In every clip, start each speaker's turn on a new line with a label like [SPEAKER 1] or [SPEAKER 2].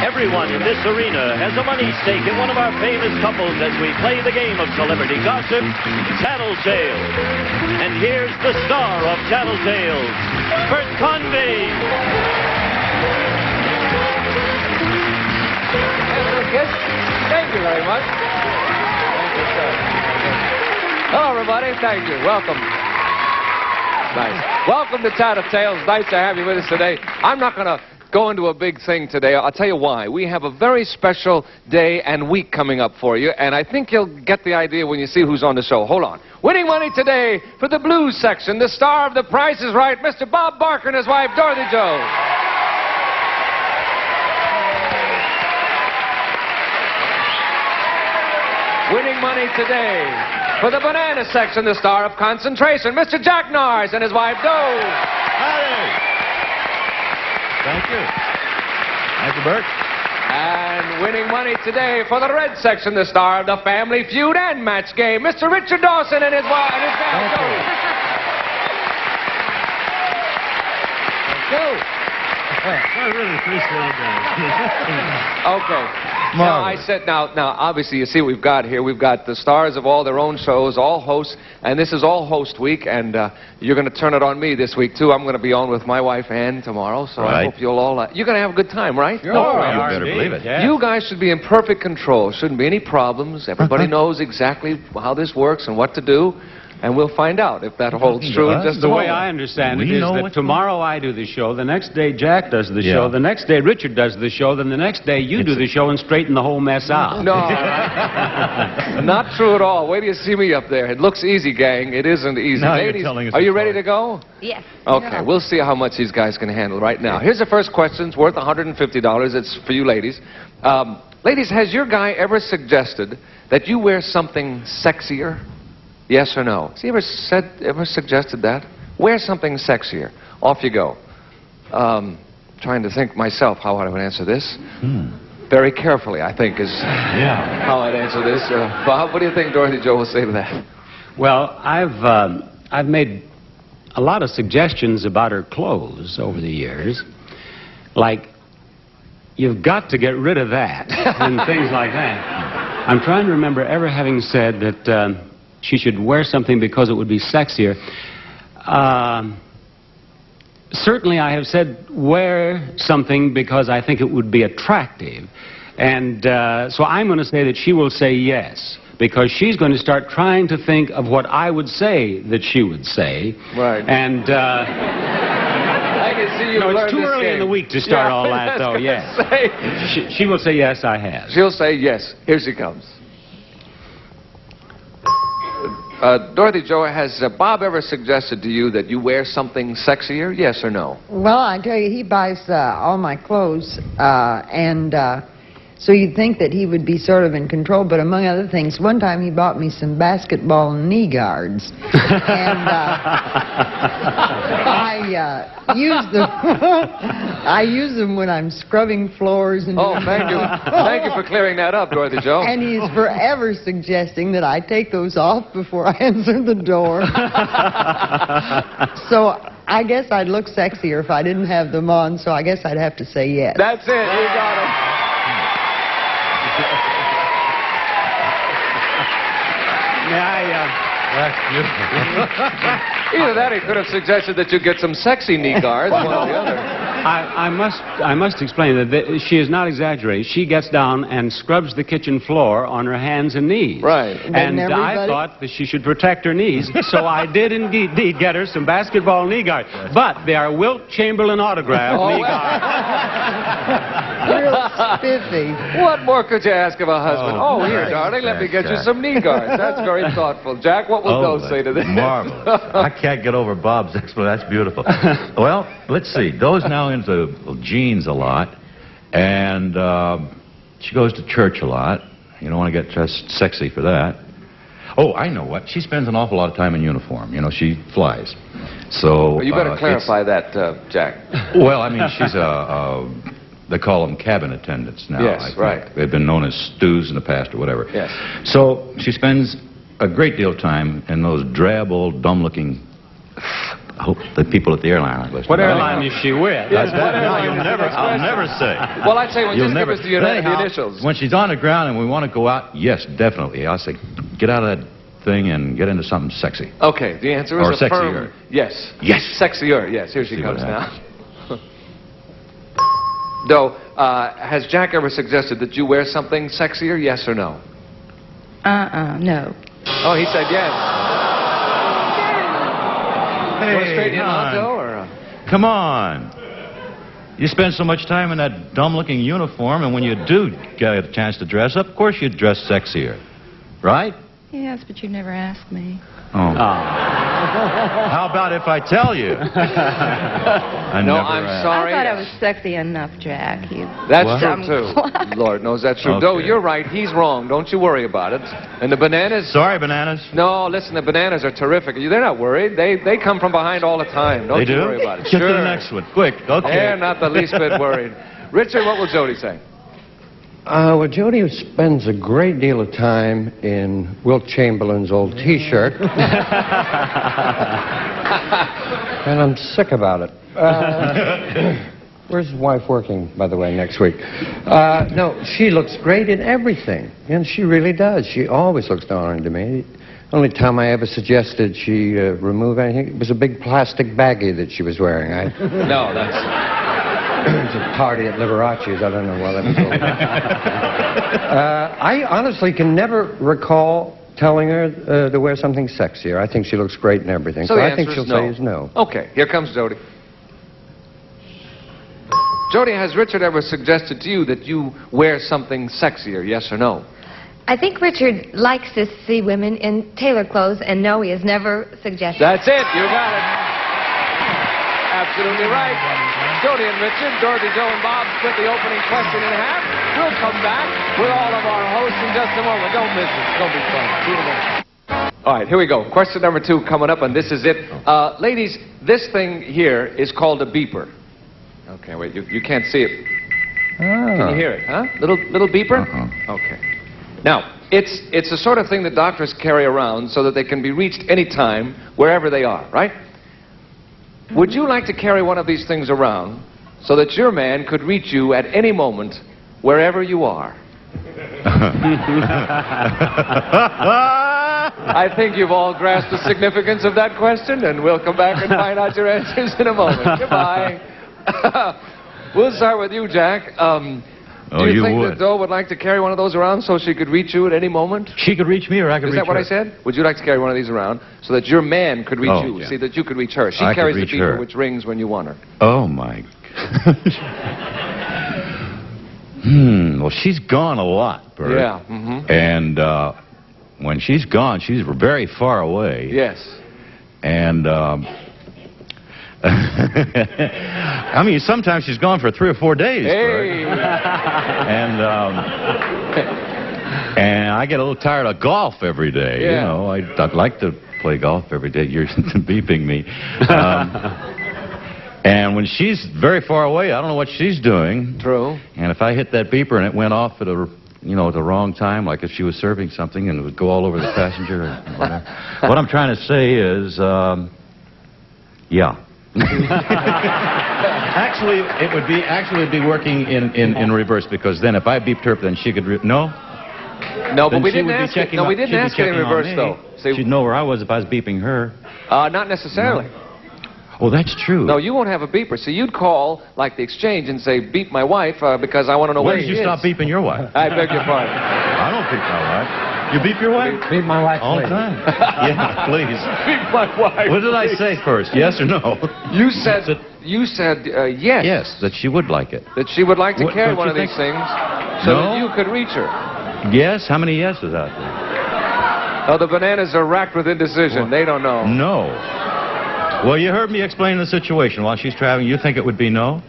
[SPEAKER 1] Everyone in this arena has a money stake in one of our famous couples as we play the game of celebrity gossip, Tattletales. And here's the star of Tattletales, Bert Convey.
[SPEAKER 2] Thank you very much. Thank you, sir. Hello, everybody. Thank you. Welcome. Nice. Welcome to Tattletales. Nice to have you with us today. I'm not going to go into a big thing today. I'll tell you why. We have a very special day and week coming up for you, and I think you'll get the idea when you see who's on the show. Hold on. Winning money today for the blues section, the star of The Price is Right, Mr. Bob Barker and his wife, Dorothy Jo. Winning money today for the banana section, the star of Concentration, Mr. Jack Norris and his wife, Do.
[SPEAKER 3] Howdy. Thank you. Thank you, Bert.
[SPEAKER 2] And winning money today for the red section, the star of the Family Feud and Match Game, Mr. Richard Dawson and his wife and his family.
[SPEAKER 3] Thank you.
[SPEAKER 1] I really appreciate that.
[SPEAKER 2] Okay. Now, I said, now, obviously, you see what we've got here. We've got the stars of all their own shows, all hosts, and this is all host week, and you're going to turn it on me this week, too. I'm going to be on with my wife, Ann, tomorrow, so I hope you'll all... you're going to have a good time, right?
[SPEAKER 3] Sure. Oh, you better believe it.
[SPEAKER 1] Yes.
[SPEAKER 2] You guys should be in perfect control. Shouldn't be any problems. Everybody knows exactly how this works and what to do. And we'll find out if that holds true in just a
[SPEAKER 4] The
[SPEAKER 2] moment.
[SPEAKER 4] way I understand it is that tomorrow I do the show, the next day Jack does the show, the next day Richard does the show, then the next day you do the show and straighten the whole mess out.
[SPEAKER 2] No, not true at all. Wait till you see me up there. It looks easy, gang. It isn't easy.
[SPEAKER 3] Now
[SPEAKER 2] Ladies,
[SPEAKER 3] you're telling us
[SPEAKER 2] are you
[SPEAKER 3] the
[SPEAKER 2] ready
[SPEAKER 3] story.
[SPEAKER 2] to go?
[SPEAKER 5] Yes.
[SPEAKER 2] Okay, we'll see how much these guys can handle right now. Here's the first question. It's worth $150. It's for you ladies. Ladies, has your guy ever suggested that you wear something sexier? Yes or no? Has he ever suggested that? Wear something sexier. Off you go. Trying to think myself how I would answer this. Very carefully, I think, is how I'd answer this. Bob, what do you think Dorothy Jo will say to that?
[SPEAKER 4] Well, I've made a lot of suggestions about her clothes over the years, like, you've got to get rid of that, and things like that. I'm trying to remember ever having said that she should wear something because it would be sexier. Certainly I have said wear something because I think it would be attractive. And so I'm going to say that she will say yes, because she's going to start trying to think of what I would say that she would say.
[SPEAKER 2] Right.
[SPEAKER 4] And...
[SPEAKER 2] I can see you
[SPEAKER 4] it's too early in the week to start all that, though, yes. She will say yes, I have.
[SPEAKER 2] She'll say yes. Here she comes. Dorothy Jo, has Bob ever suggested to you that you wear something sexier? Yes or no?
[SPEAKER 5] Well, I tell you, he buys all my clothes, and so you'd think that he would be sort of in control, but among other things, one time he bought me some basketball knee guards, and I use them when I'm scrubbing floors. And
[SPEAKER 2] thank you. Thank you for clearing that up, Dorothy Jo.
[SPEAKER 5] And he's forever suggesting that I take those off before I answer the door. So I guess I'd look sexier if I didn't have them on, so I guess I'd have to say yes.
[SPEAKER 2] That's it. You got it.
[SPEAKER 3] That's beautiful.
[SPEAKER 2] Either that, he could have suggested that you get some sexy knee guards, one or the other.
[SPEAKER 4] I must explain that she is not exaggerating. She gets down and scrubs the kitchen floor on her hands and knees.
[SPEAKER 2] Right.
[SPEAKER 4] And I thought that she should protect her knees, so I did indeed get her some basketball knee guards. But they are Wilt Chamberlain autographed knee guards.
[SPEAKER 5] Real spiffy.
[SPEAKER 2] What more could you ask of a husband? Oh, here, darling, let me get you
[SPEAKER 3] Jack.
[SPEAKER 2] some knee guards. That's very thoughtful. Jack, what will Doe say to this?
[SPEAKER 3] Marvelous. I can't get over Bob's explanation. That's beautiful. Well, let's see. Doe's now into jeans a lot, and she goes to church a lot. You don't want to get dressed sexy for that. Oh, I know what. She spends an awful lot of time in uniform. You know, she flies. So
[SPEAKER 2] Well, you better clarify that, Jack.
[SPEAKER 3] Well, I mean, she's they call them cabin attendants now.
[SPEAKER 2] Yes,
[SPEAKER 3] I think.
[SPEAKER 2] right.
[SPEAKER 3] They've been known as stews in the past or whatever.
[SPEAKER 2] Yes.
[SPEAKER 3] So she spends a great deal of time in those drab old dumb-looking I hope the people at the airline aren't listening.
[SPEAKER 4] What airline is she with?
[SPEAKER 2] Yes, what
[SPEAKER 3] No,
[SPEAKER 2] airline?
[SPEAKER 3] I'll never say.
[SPEAKER 2] Well, I'd say, well,
[SPEAKER 3] You'll
[SPEAKER 2] just
[SPEAKER 3] never.
[SPEAKER 2] give us the
[SPEAKER 3] Anyhow,
[SPEAKER 2] initials.
[SPEAKER 3] when she's on the ground and we want to go out, yes, definitely. I'll say, get out of that thing and get into something sexy.
[SPEAKER 2] Okay, the answer is
[SPEAKER 3] Or
[SPEAKER 2] a firm
[SPEAKER 3] sexier.
[SPEAKER 2] Yes.
[SPEAKER 3] Yes.
[SPEAKER 2] Sexier, yes. Here she
[SPEAKER 3] See
[SPEAKER 2] comes
[SPEAKER 3] what
[SPEAKER 2] now. Doe, has Jack ever suggested that you wear something sexier, yes or no?
[SPEAKER 6] No.
[SPEAKER 2] Oh, he said yes. You want to straighten him out,
[SPEAKER 3] hon.
[SPEAKER 2] Doe, or?
[SPEAKER 3] Come on. You spend so much time in that dumb-looking uniform, and when you do get a chance to dress up, of course you dress sexier. Right?
[SPEAKER 6] Yes, but you never asked me.
[SPEAKER 3] Oh. How about if I tell you? I
[SPEAKER 2] No,
[SPEAKER 3] never
[SPEAKER 2] I'm
[SPEAKER 3] asked.
[SPEAKER 2] sorry.
[SPEAKER 6] I thought I was sexy enough, Jack. You...
[SPEAKER 2] That's
[SPEAKER 3] What?
[SPEAKER 2] true, too. Lord knows that's true.
[SPEAKER 3] Okay.
[SPEAKER 2] Doe, you're right. He's wrong. Don't you worry about it. And the bananas...
[SPEAKER 3] Sorry, bananas.
[SPEAKER 2] No, listen, the bananas are terrific. They're not worried. They come from behind all the time. Don't
[SPEAKER 3] They
[SPEAKER 2] you
[SPEAKER 3] do?
[SPEAKER 2] worry about it.
[SPEAKER 3] Get
[SPEAKER 2] Sure.
[SPEAKER 3] to the next one. Quick. Okay.
[SPEAKER 2] They're not the least bit worried. Richard, what will Jody say?
[SPEAKER 7] Well, Jody spends a great deal of time in Wilt Chamberlain's old T-shirt. And I'm sick about it. Where's his wife working, by the way, next week? No, she looks great in everything. And she really does. She always looks darling to me. Only time I ever suggested she remove anything, it was a big plastic baggie that she was wearing.
[SPEAKER 2] No, that's...
[SPEAKER 7] It was a party at Liberace's. I don't know what that was called. I honestly can never recall telling her to wear something sexier. I think she looks great in everything.
[SPEAKER 2] So the
[SPEAKER 7] I think
[SPEAKER 2] answer
[SPEAKER 7] she'll
[SPEAKER 2] is
[SPEAKER 7] say is no.
[SPEAKER 2] Okay, here comes Jody. Jody, has Richard ever suggested to you that you wear something sexier, yes or no?
[SPEAKER 8] I think Richard likes to see women in tailor clothes, and no, he has never suggested.
[SPEAKER 2] That's it. You got it. Absolutely right. Jody and Richard, Dorothy, Joe, and Bob split the opening question in half. We'll come back with all of our hosts in just a moment. Don't miss it. It's going to be fun. See you in a minute. All right, here we go. Question number 2 coming up, and this is it. Ladies, this thing here is called a beeper. Okay, wait, you can't see it. Can you hear it, huh? Little beeper? Okay. Now, it's the sort of thing that doctors carry around so that they can be reached anytime, wherever they are, right? Would you like to carry one of these things around so that your man could reach you at any moment, wherever you are? I think you've all grasped the significance of that question, and we'll come back and find out your answers in a moment. Goodbye. We'll start with you, Jack. Do you think that Doe would like to carry one of those around so she could reach you at any moment?
[SPEAKER 3] She could reach me or I could reach her.
[SPEAKER 2] Is that what I said? Would you like to carry one of these around so that your man could reach you?
[SPEAKER 3] Yeah.
[SPEAKER 2] See, that you could reach her. She
[SPEAKER 3] I could
[SPEAKER 2] carries the
[SPEAKER 3] reach
[SPEAKER 2] beeper
[SPEAKER 3] her.
[SPEAKER 2] which rings when you want her.
[SPEAKER 3] Oh, my Well, she's gone a lot, Bert.
[SPEAKER 2] Yeah.
[SPEAKER 3] And when she's gone, she's very far away.
[SPEAKER 2] Yes.
[SPEAKER 3] And I mean, sometimes she's gone for 3 or 4 days.
[SPEAKER 2] Hey.
[SPEAKER 3] And I get a little tired of golf every day.
[SPEAKER 2] Yeah.
[SPEAKER 3] You know, I'd like to play golf every day. You're beeping me. And when she's very far away, I don't know what she's doing.
[SPEAKER 2] True.
[SPEAKER 3] And if I hit that beeper and it went off at at the wrong time, like if she was serving something and it would go all over the passenger or whatever. What I'm trying to say is, yeah. Actually, it would be working in reverse, because then if I beeped her, then she could no,
[SPEAKER 2] No, but
[SPEAKER 3] then
[SPEAKER 2] we
[SPEAKER 3] she
[SPEAKER 2] didn't
[SPEAKER 3] would be
[SPEAKER 2] ask it.
[SPEAKER 3] checking
[SPEAKER 2] No, we
[SPEAKER 3] on-
[SPEAKER 2] didn't
[SPEAKER 3] she'd be
[SPEAKER 2] ask it in
[SPEAKER 3] checking on
[SPEAKER 2] reverse,
[SPEAKER 3] me.
[SPEAKER 2] though. See,
[SPEAKER 3] She'd know where I was if I was beeping her.
[SPEAKER 2] not necessarily.
[SPEAKER 3] Oh, that's true.
[SPEAKER 2] No, you won't have a beeper. So you'd call, like the exchange, and say, beep my wife, because I want to know
[SPEAKER 3] When
[SPEAKER 2] where
[SPEAKER 3] did
[SPEAKER 2] she
[SPEAKER 3] you
[SPEAKER 2] is.
[SPEAKER 3] stop beeping your wife?
[SPEAKER 2] I beg your pardon.
[SPEAKER 3] I don't beep my wife. You beep your wife?
[SPEAKER 7] Beep my wife,
[SPEAKER 3] All the
[SPEAKER 7] please.
[SPEAKER 3] time. Yeah, please.
[SPEAKER 2] Beep my wife.
[SPEAKER 3] What did I say first? Yes or no?
[SPEAKER 2] You said yes.
[SPEAKER 3] Yes, that she would like it.
[SPEAKER 2] That she would like to
[SPEAKER 3] What-
[SPEAKER 2] carry
[SPEAKER 3] don't
[SPEAKER 2] one
[SPEAKER 3] you
[SPEAKER 2] of these
[SPEAKER 3] think-
[SPEAKER 2] things so
[SPEAKER 3] No?
[SPEAKER 2] that you could reach her.
[SPEAKER 3] Yes? How many yeses out there?
[SPEAKER 2] Oh, the bananas are racked with indecision. They don't know.
[SPEAKER 3] No. Well, you heard me explain the situation while she's traveling. You think it would be no?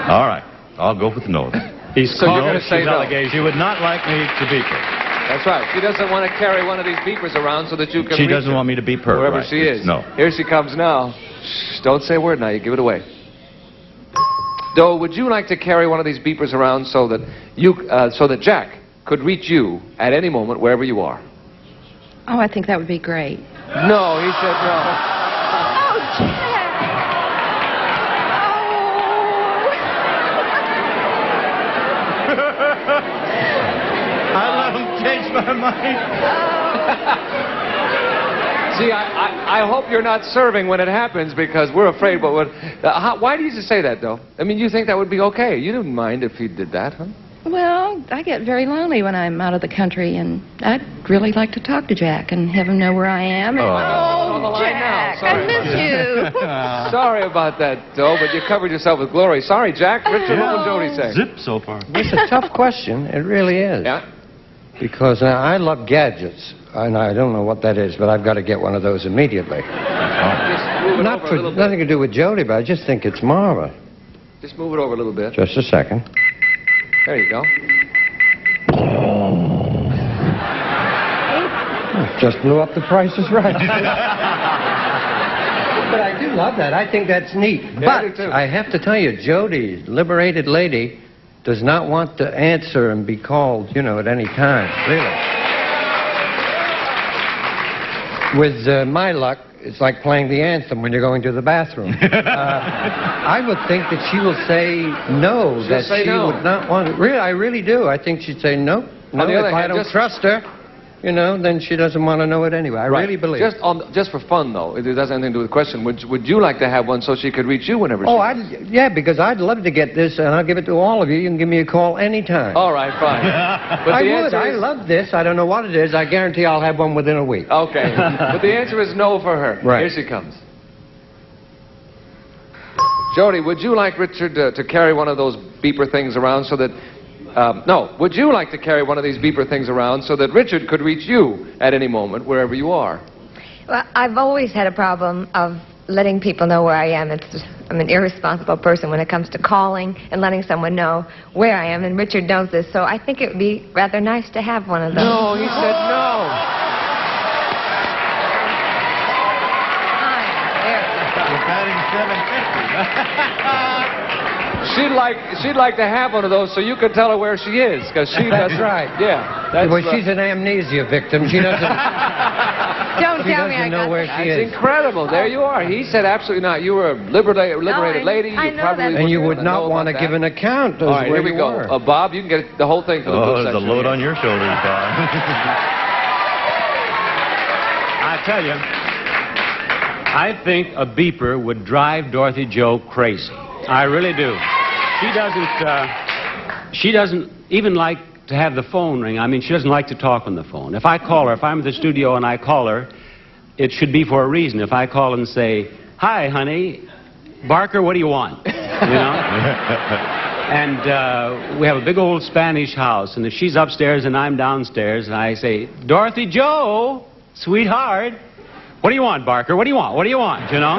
[SPEAKER 3] All right. I'll go with no.
[SPEAKER 2] So you're going to say no.
[SPEAKER 3] She would not like me to beep her.
[SPEAKER 2] That's right. She doesn't want to carry one of these beepers around so that you can
[SPEAKER 3] She
[SPEAKER 2] reach
[SPEAKER 3] doesn't
[SPEAKER 2] her
[SPEAKER 3] want me to beep her.
[SPEAKER 2] wherever
[SPEAKER 3] right.
[SPEAKER 2] she is.
[SPEAKER 3] No.
[SPEAKER 2] Here she comes now. Shh, don't say a word now. You give it away. Doe, would you like to carry one of these beepers around so that Jack could reach you at any moment wherever you are?
[SPEAKER 6] Oh, I think that would be great.
[SPEAKER 2] No, he said no.
[SPEAKER 8] Oh,
[SPEAKER 3] money.
[SPEAKER 2] See, I hope you're not serving when it happens because we're afraid what would... why do you say that, though? I mean, you think that would be okay. You didn't mind if he did that, huh?
[SPEAKER 6] Well, I get very lonely when I'm out of the country, and I'd really like to talk to Jack and have him know where I am. And,
[SPEAKER 2] on the line
[SPEAKER 6] Jack,
[SPEAKER 2] now. Sorry.
[SPEAKER 6] I miss you.
[SPEAKER 2] Sorry about that, Joe, but you covered yourself with glory. Sorry, Jack. Richard, what would Jody say?
[SPEAKER 3] Zip so far.
[SPEAKER 7] It's a tough question. It really is.
[SPEAKER 2] Yeah?
[SPEAKER 7] Because I love gadgets, and I don't know what that is, but I've got to get one of those immediately.
[SPEAKER 2] Just move it
[SPEAKER 7] Not
[SPEAKER 2] over
[SPEAKER 7] for
[SPEAKER 2] a little bit.
[SPEAKER 7] nothing to do with Jody, but I just think it's marvelous.
[SPEAKER 2] Just move it over a little bit.
[SPEAKER 7] Just a second.
[SPEAKER 2] There you go.
[SPEAKER 7] Just blew up the prices right. But I do love that. I think that's neat.
[SPEAKER 2] Yeah, I do
[SPEAKER 7] But
[SPEAKER 2] too.
[SPEAKER 7] I have to tell you, Jody, liberated lady, does not want to answer and be called, you know, at any time. Really. With my luck, it's like playing the anthem when you're going to the bathroom. I would think that she will say no.
[SPEAKER 2] She'll
[SPEAKER 7] that
[SPEAKER 2] say
[SPEAKER 7] she
[SPEAKER 2] no.
[SPEAKER 7] would not want to. Really, I really do. I think she'd say no. No,
[SPEAKER 2] On the other
[SPEAKER 7] if I
[SPEAKER 2] hand,
[SPEAKER 7] don't
[SPEAKER 2] just-
[SPEAKER 7] trust her, you know, then she doesn't want to know it anyway. I really believe.
[SPEAKER 2] Just for fun, though, it doesn't have anything to do with the question. Would you like to have one so she could reach you whenever
[SPEAKER 7] Oh,
[SPEAKER 2] she...
[SPEAKER 7] yeah, because I'd love to get this, and I'll give it to all of you. You can give me a call anytime.
[SPEAKER 2] All right, fine. But
[SPEAKER 7] I
[SPEAKER 2] the
[SPEAKER 7] would.
[SPEAKER 2] answer
[SPEAKER 7] I
[SPEAKER 2] is...
[SPEAKER 7] love this. I don't know what it is. I guarantee I'll have one within a week.
[SPEAKER 2] Okay. But the answer is no for her.
[SPEAKER 7] Right.
[SPEAKER 2] Here she comes. Jody, would you like Richard to carry one of those beeper things around so that... no, would you like to carry one of these beeper things around so that Richard could reach you at any moment, wherever you are?
[SPEAKER 8] Well, I've always had a problem of letting people know where I am. I'm an irresponsible person when it comes to calling and letting someone know where I am, and Richard knows this, so I think it would be rather nice to have one of those.
[SPEAKER 2] No, he said no.
[SPEAKER 3] We're batting 750.
[SPEAKER 2] She'd like to have one of those so you could tell her where she is, because she
[SPEAKER 7] That's
[SPEAKER 2] doesn't...
[SPEAKER 7] right.
[SPEAKER 2] Yeah. That's
[SPEAKER 7] Well, she's an amnesia victim. She doesn't.
[SPEAKER 8] Don't
[SPEAKER 7] She
[SPEAKER 8] tell me I
[SPEAKER 7] doesn't know
[SPEAKER 8] got
[SPEAKER 7] where
[SPEAKER 8] that.
[SPEAKER 7] she
[SPEAKER 2] That's
[SPEAKER 7] is.
[SPEAKER 2] incredible. There you are. He said absolutely not. You were a liberated lady.
[SPEAKER 8] I
[SPEAKER 2] You
[SPEAKER 8] know
[SPEAKER 2] probably
[SPEAKER 8] that.
[SPEAKER 7] And you
[SPEAKER 2] wouldn't
[SPEAKER 7] would not
[SPEAKER 2] know
[SPEAKER 7] want to
[SPEAKER 2] about
[SPEAKER 7] give
[SPEAKER 2] that.
[SPEAKER 7] an account of
[SPEAKER 2] All right,
[SPEAKER 7] where
[SPEAKER 2] here we
[SPEAKER 7] you
[SPEAKER 2] go.
[SPEAKER 7] were.
[SPEAKER 2] Bob, you can get the whole thing for the
[SPEAKER 3] Oh,
[SPEAKER 2] blue
[SPEAKER 3] there's a
[SPEAKER 2] section
[SPEAKER 3] load
[SPEAKER 2] here.
[SPEAKER 3] on your shoulders, Bob.
[SPEAKER 4] I tell you, I think a beeper would drive Dorothy Jo crazy. I really do. She doesn't even like to have the phone ring. I mean, she doesn't like to talk on the phone. If I call her, if I'm at the studio and I call her, it should be for a reason. If I call and say, "Hi, honey, Barker, what do you want?" You know? And we have a big old Spanish house, and if she's upstairs and I'm downstairs, and I say, "Dorothy Jo, sweetheart, what do you want, Barker? What do you want? What do you want?" You know?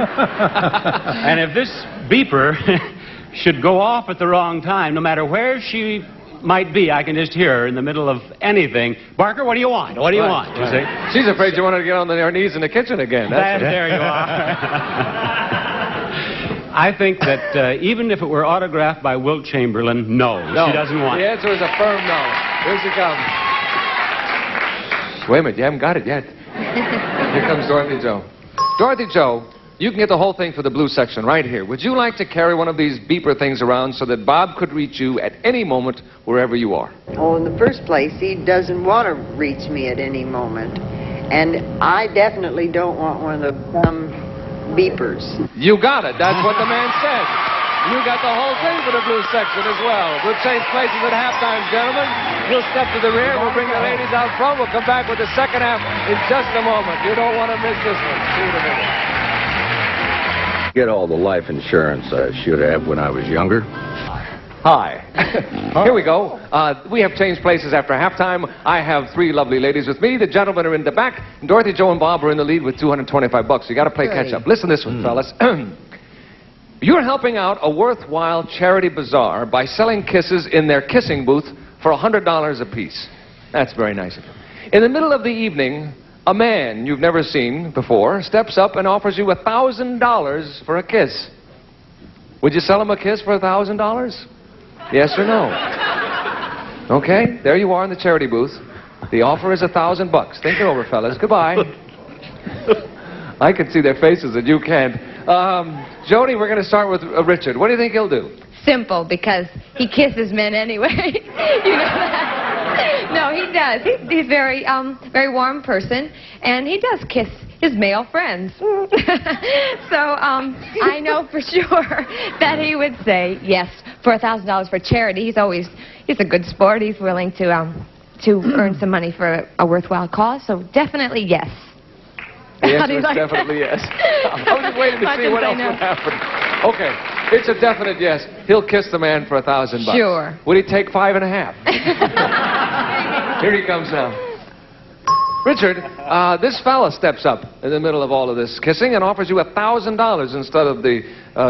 [SPEAKER 4] And if this beeper should go off at the wrong time, no matter where she might be, I can just hear her in the middle of anything. "Barker, what do you want? What do you want?" You see?
[SPEAKER 2] She's afraid you want her to get on her knees in the kitchen again.
[SPEAKER 4] There you are. I think that even if it were autographed by Wilt Chamberlain, no, she doesn't want
[SPEAKER 2] The
[SPEAKER 4] it.
[SPEAKER 2] answer is a firm no. Here she comes. Wait a minute, you haven't got it yet. Here comes Dorothy Jo. Dorothy Jo, you can get the whole thing for the blue section right here. Would you like to carry one of these beeper things around so that Bob could reach you at any moment, wherever you are?
[SPEAKER 5] Oh, in the first place, he doesn't want to reach me at any moment. And I definitely don't want one of the beepers.
[SPEAKER 2] You got it. That's what the man said. You got the whole thing for the blue section as well. We'll change places at halftime, gentlemen. We'll step to the rear. We'll bring the ladies out front. We'll come back with the second half in just a moment. You don't want to miss this one. See you in a minute.
[SPEAKER 9] Get all the life insurance I should have when I was younger.
[SPEAKER 2] Hi. Here we go. We have changed places after halftime. I have three lovely ladies with me. The gentlemen are in the back. And Dorothy, Joe, and Bob are in the lead with $225. You got to play catch up. Listen to this one, fellas. You're helping out a worthwhile charity bazaar by selling kisses in their kissing booth for $100 apiece. That's very nice of you. In the middle of the evening, a man you've never seen before steps up and offers you $1,000 for a kiss. Would you sell him a kiss for $1,000? Yes or no? Okay, there you are in the charity booth. The offer is $1,000. Think it over, fellas. Goodbye. I can see their faces and you can't. Jody, we're going to start with Richard. What do you think he'll do?
[SPEAKER 8] Simple, because he kisses men anyway. You know that? No, he does. He's very, very warm person, and he does kiss his male friends. So, I know for sure that he would say yes for $1,000 for charity. He's a good sport. He's willing to earn some money for a worthwhile cause. So definitely yes.
[SPEAKER 2] The answer is definitely yes. I was just waiting to see what else would happen. Okay, it's a definite yes. He'll kiss the man for $1,000.
[SPEAKER 8] Sure.
[SPEAKER 2] Would he take 5.5? Here he comes now. Richard, this fella steps up in the middle of all of this kissing and offers you $1,000 instead of the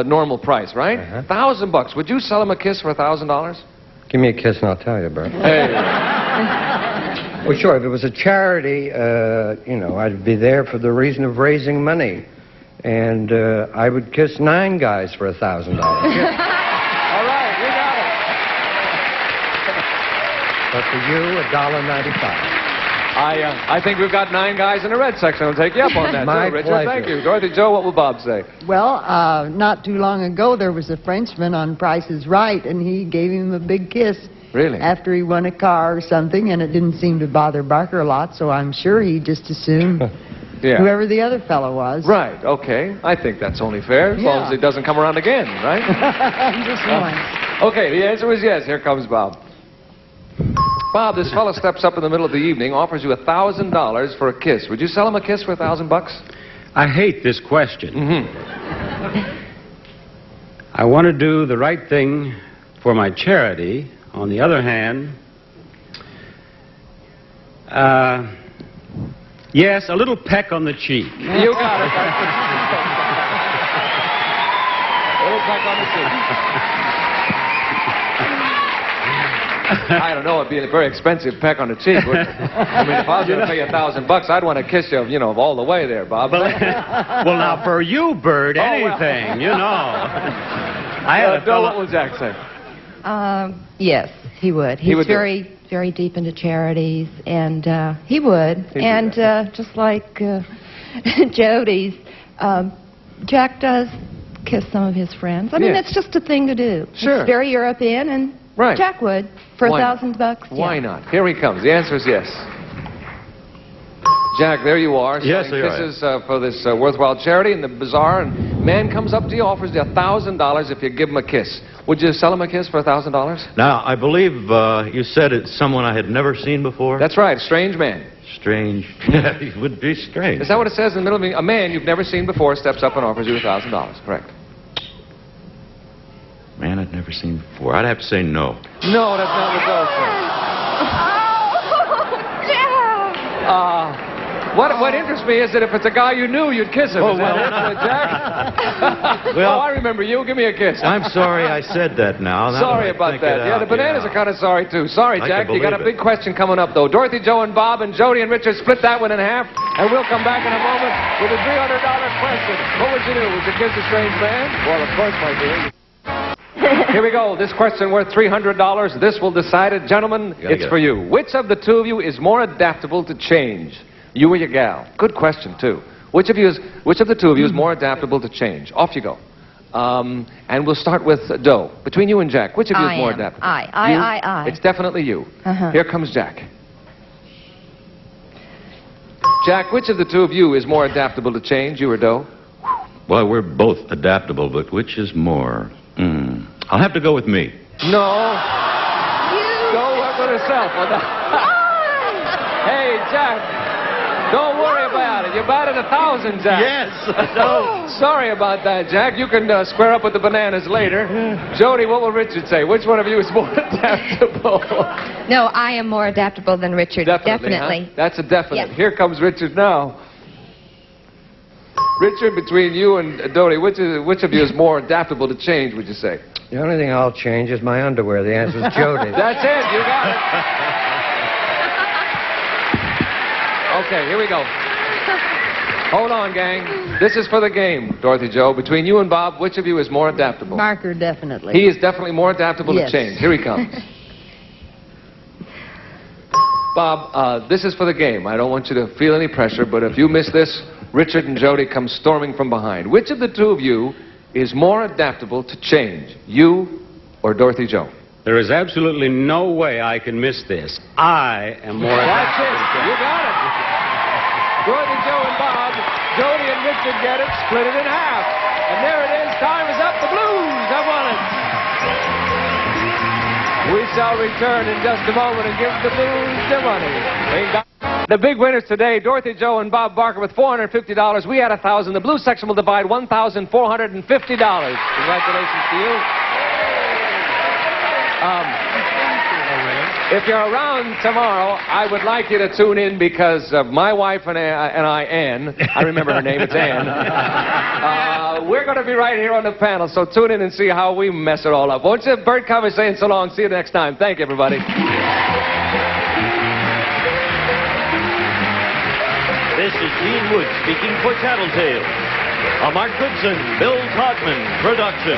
[SPEAKER 2] normal price, right? $1,000. Would you sell him a kiss for $1,000?
[SPEAKER 7] Give me a kiss and I'll tell you, Bert.
[SPEAKER 2] Hey.
[SPEAKER 7] Well, sure, if it was a charity, you know, I'd be there for the reason of raising money. And I would kiss 9 guys for $1,000.
[SPEAKER 2] All right, we got it.
[SPEAKER 7] But for you, $1.95.
[SPEAKER 2] I think we've got 9 guys in the red section. I'll take you up on that,
[SPEAKER 7] My
[SPEAKER 2] too, Richard.
[SPEAKER 7] pleasure.
[SPEAKER 2] Thank you. Dorothy Joe, what will Bob say?
[SPEAKER 5] Well, not too long ago, there was a Frenchman on Price is Right, and he gave him a big kiss.
[SPEAKER 2] Really?
[SPEAKER 5] After he won a car or something, and it didn't seem to bother Barker a lot, so I'm sure he just assumed whoever the other fellow was.
[SPEAKER 2] Right, okay. I think that's only fair, as long as it doesn't come around again, right?
[SPEAKER 5] Just once.
[SPEAKER 2] Okay, the answer was yes. Here comes Bob. Bob, this fella steps up in the middle of the evening, offers you $1,000 for a kiss. Would you sell him a kiss for $1,000?
[SPEAKER 4] I hate this question.
[SPEAKER 2] Mm-hmm.
[SPEAKER 4] I want to do the right thing for my charity. On the other hand, yes, a little peck on the cheek.
[SPEAKER 2] You got it. A little peck on the cheek. I don't know, it'd be a very expensive peck on the cheek, wouldn't it? I mean, if I was going to pay you $1,000, I'd want to kiss you, you know, all the way there, Bob.
[SPEAKER 4] Well, now, for you, Bert, anything, you know.
[SPEAKER 2] Bill, what will Jack say?
[SPEAKER 6] Yes, he would. He's
[SPEAKER 2] would
[SPEAKER 6] very, very deep into charities, and he would. Just like Jody's, Jack does kiss some of his friends. I mean, it's just a thing to do.
[SPEAKER 2] Sure.
[SPEAKER 6] It's very European, and Jack would for $1,000.
[SPEAKER 2] Why not? Here he comes. The answer is yes. Jack, there you are.
[SPEAKER 3] Yes,
[SPEAKER 2] selling kisses for this worthwhile charity in the bazaar, and man comes up to you, offers you $1,000 if you give him a kiss. Would you sell him a kiss for $1,000?
[SPEAKER 3] Now, I believe you said it's someone I had never seen before?
[SPEAKER 2] That's right, strange man.
[SPEAKER 3] Strange. Yeah, it would be strange.
[SPEAKER 2] Is that what it says in the middle of it? A man you've never seen before steps up and offers you $1,000, correct?
[SPEAKER 3] Man I'd never seen before. I'd have to say no.
[SPEAKER 2] No, that's not what Bill says.
[SPEAKER 8] Oh, Jack!
[SPEAKER 2] What interests me is that if it's a guy you knew, you'd kiss him.
[SPEAKER 3] Oh,
[SPEAKER 2] Is that
[SPEAKER 3] well,
[SPEAKER 2] it, Jack?
[SPEAKER 3] Well,
[SPEAKER 2] I remember you. Give me a kiss.
[SPEAKER 3] I'm sorry I said that now.
[SPEAKER 2] Sorry about that. Yeah, the bananas are kind of sorry, too. Sorry, Jack. You got a big question coming up, though. Dorothy, Joe, and Bob, and Jody and Richard split that one in half, and we'll come back in a moment with a $300 question. What would you do? Would you kiss a strange man? Well, of course, my dear. Here we go. This question worth $300. This will decide it. Gentlemen, it's for you. Which of the two of you is more adaptable to change? You or your gal? Good question, too. Which of the two of you is more adaptable to change? Off you go. And we'll start with Doe. Between you and Jack, which of you is more adaptable?
[SPEAKER 6] I.
[SPEAKER 2] It's definitely you. Here comes Jack. Jack, which of the two of you is more adaptable to change, you or Doe?
[SPEAKER 3] Well, we're both adaptable, but which is more? I'll have to go with me.
[SPEAKER 2] No. Doe went with herself. Hey, Jack. Don't worry about it. You batted 1,000, Jack.
[SPEAKER 3] Yes. No.
[SPEAKER 2] Sorry about that, Jack. You can square up with the bananas later. Jody, what will Richard say? Which one of you is more adaptable?
[SPEAKER 8] No, I am more adaptable than Richard.
[SPEAKER 2] Definitely. Huh? That's a definite.
[SPEAKER 8] Yes.
[SPEAKER 2] Here comes Richard now. Richard, between you and Dodie, which of you is more adaptable to change, would you say?
[SPEAKER 7] The only thing I'll change is my underwear. The answer is Jody.
[SPEAKER 2] That's it. You got it. Okay, here we go. Hold on, gang. This is for the game, Dorothy Joe. Between you and Bob, which of you is more adaptable?
[SPEAKER 5] Marker, definitely.
[SPEAKER 2] He is definitely more adaptable
[SPEAKER 5] Yes.
[SPEAKER 2] to change. Here he comes. Bob, this is for the game. I don't want you to feel any pressure, but if you miss this, Richard and Jody come storming from behind. Which of the two of you is more adaptable to change, you or Dorothy Joe?
[SPEAKER 4] There is absolutely no way I can miss this. I am more
[SPEAKER 2] That's it. You got it. Dorothy, Joe, and Bob. Jody and Richard get it. Split it in half. And there it is. Time is up. The Blues have won it. We shall return in just a moment and give the Blues their money. The big winners today, Dorothy, Joe, and Bob Barker with $450. We had $1,000. The Blue section will divide $1,450. Congratulations to you. If you're around tomorrow, I would like you to tune in because my wife and I, Ann, I remember her name, it's Ann, we're going to be right here on the panel, so tune in and see how we mess it all up. Won't you? Bert Covey saying so long. See you next time. Thank you, everybody.
[SPEAKER 1] This is Gene Wood speaking for Tattletales. A Mark Goodson, Bill Todman production.